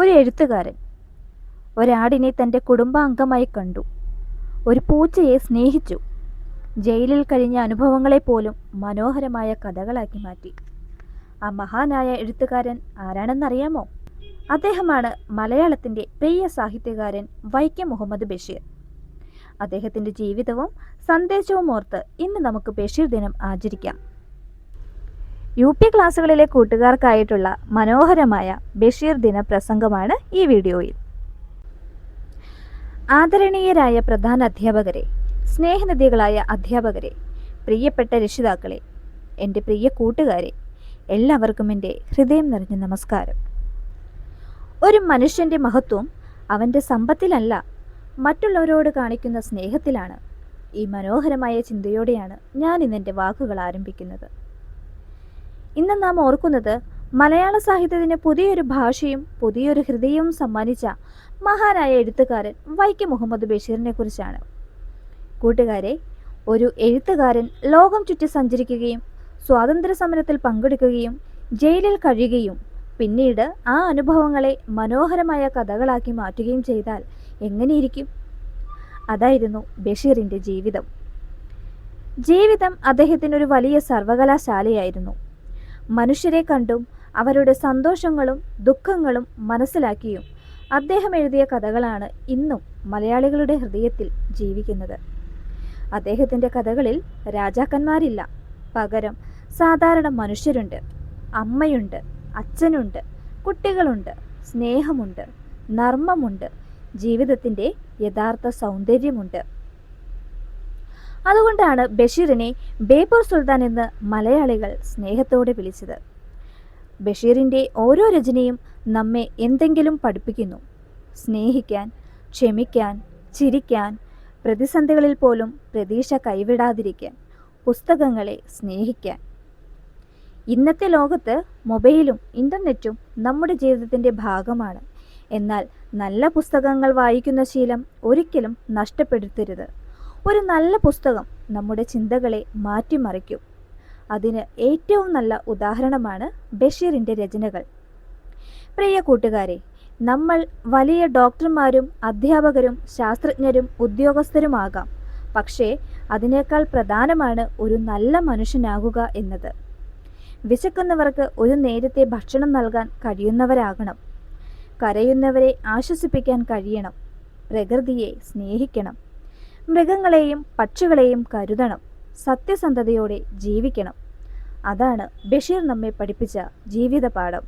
ഒരു എഴുത്തുകാരൻ ഒരാടിനെ തൻ്റെ കുടുംബാംഗമായി കണ്ടു. ഒരു പൂച്ചയെ സ്നേഹിച്ചു. ജയിലിൽ കഴിഞ്ഞ അനുഭവങ്ങളെപ്പോലും മനോഹരമായ കഥകളാക്കി മാറ്റി. ആ മഹാനായ എഴുത്തുകാരൻ ആരാണെന്നറിയാമോ? അദ്ദേഹമാണ് മലയാളത്തിൻ്റെ പ്രിയ സാഹിത്യകാരൻ വൈക്കം മുഹമ്മദ് ബഷീർ. അദ്ദേഹത്തിൻ്റെ ജീവിതവും സന്ദേശവും ഓർത്ത് ഇന്ന് നമുക്ക് ബഷീർ ദിനം ആചരിക്കാം. UP ക്ലാസ്സുകളിലെ കൂട്ടുകാർക്കായിട്ടുള്ള മനോഹരമായ ബഷീർ ദിന പ്രസംഗമാണ് ഈ വീഡിയോയിൽ. ആദരണീയരായ പ്രധാന അധ്യാപകരെ, സ്നേഹനിധികളായ അധ്യാപകരെ, പ്രിയപ്പെട്ട രക്ഷിതാക്കളെ, എൻ്റെ പ്രിയ കൂട്ടുകാരെ, എല്ലാവർക്കും എൻ്റെ ഹൃദയം നിറഞ്ഞ നമസ്കാരം. ഒരു മനുഷ്യൻ്റെ മഹത്വം അവൻ്റെ സമ്പത്തിലല്ല, മറ്റുള്ളവരോട് കാണിക്കുന്ന സ്നേഹത്തിലാണ്. ഈ മനോഹരമായ ചിന്തയോടെയാണ് ഞാൻ ഇന്നെൻ്റെ വാക്കുകൾ ആരംഭിക്കുന്നത്. ഇന്ന് നാം ഓർക്കുന്നത് മലയാള സാഹിത്യത്തിന് പുതിയൊരു ഭാഷയും പുതിയൊരു ഹൃദയവും സമ്മാനിച്ച മഹാനായ എഴുത്തുകാരൻ വൈക്കം മുഹമ്മദ് ബഷീറിനെ കുറിച്ചാണ്. കൂട്ടുകാരെ, ഒരു എഴുത്തുകാരൻ ലോകം ചുറ്റി സഞ്ചരിക്കുകയും സ്വാതന്ത്ര്യ സമരത്തിൽ പങ്കെടുക്കുകയും ജയിലിൽ കഴിയുകയും പിന്നീട് ആ അനുഭവങ്ങളെ മനോഹരമായ കഥകളാക്കി മാറ്റുകയും ചെയ്താൽ എങ്ങനെയിരിക്കും? അതായിരുന്നു ബഷീറിൻ്റെ ജീവിതം. അദ്ദേഹത്തിനൊരു വലിയ സർവകലാശാലയായിരുന്നു. മനുഷ്യരെ കണ്ടും അവരുടെ സന്തോഷങ്ങളും ദുഃഖങ്ങളും മനസ്സിലാക്കിയും അദ്ദേഹം എഴുതിയ കഥകളാണ് ഇന്നും മലയാളികളുടെ ഹൃദയത്തിൽ ജീവിക്കുന്നത്. അദ്ദേഹത്തിൻ്റെ കഥകളിൽ രാജാക്കന്മാരില്ല, പകരം സാധാരണ മനുഷ്യരുണ്ട്. അമ്മയുണ്ട്, അച്ഛനുണ്ട്, കുട്ടികളുണ്ട്, സ്നേഹമുണ്ട്, നർമ്മമുണ്ട്, ജീവിതത്തിൻ്റെ യഥാർത്ഥ സൗന്ദര്യമുണ്ട്. അതുകൊണ്ടാണ് ബഷീറിനെ ബേപ്പൂർ സുൽത്താൻ എന്ന് മലയാളികൾ സ്നേഹത്തോടെ വിളിച്ചത്. ബഷീറിൻ്റെ ഓരോ രചനയും നമ്മെ എന്തെങ്കിലും പഠിപ്പിക്കുന്നു. സ്നേഹിക്കാൻ, ക്ഷമിക്കാൻ, ചിരിക്കാൻ, പ്രതിസന്ധികളിൽ പോലും പ്രതീക്ഷ കൈവിടാതിരിക്കാൻ, പുസ്തകങ്ങളെ സ്നേഹിക്കാൻ. ഇന്നത്തെ ലോകത്ത് മൊബൈലും ഇൻ്റർനെറ്റും നമ്മുടെ ജീവിതത്തിൻ്റെ ഭാഗമാണ്. എന്നാൽ നല്ല പുസ്തകങ്ങൾ വായിക്കുന്ന ശീലം ഒരിക്കലും നഷ്ടപ്പെടുത്തരുത്. ഒരു നല്ല പുസ്തകം നമ്മുടെ ചിന്തകളെ മാറ്റിമറിക്കും. അതിന് ഏറ്റവും നല്ല ഉദാഹരണമാണ് ബഷീറിൻ്റെ രചനകൾ. പ്രിയ കൂട്ടുകാരെ, നമ്മൾ വലിയ ഡോക്ടർമാരും അധ്യാപകരും ശാസ്ത്രജ്ഞരും ഉദ്യോഗസ്ഥരുമാകാം. പക്ഷേ അതിനേക്കാൾ പ്രധാനമാണ് ഒരു നല്ല മനുഷ്യനാകുക എന്നത്. വിശക്കുന്നവർക്ക് ഒരു നേരത്തെ ഭക്ഷണം നൽകാൻ കഴിയുന്നവരാകണം. കരയുന്നവരെ ആശ്വസിപ്പിക്കാൻ കഴിയണം. പ്രകൃതിയെ സ്നേഹിക്കണം. മൃഗങ്ങളെയും പക്ഷികളെയും കരുതണം. സത്യസന്ധതയോടെ ജീവിക്കണം. അതാണ് ബഷീർ നമ്മെ പഠിപ്പിച്ച ജീവിത പാഠം.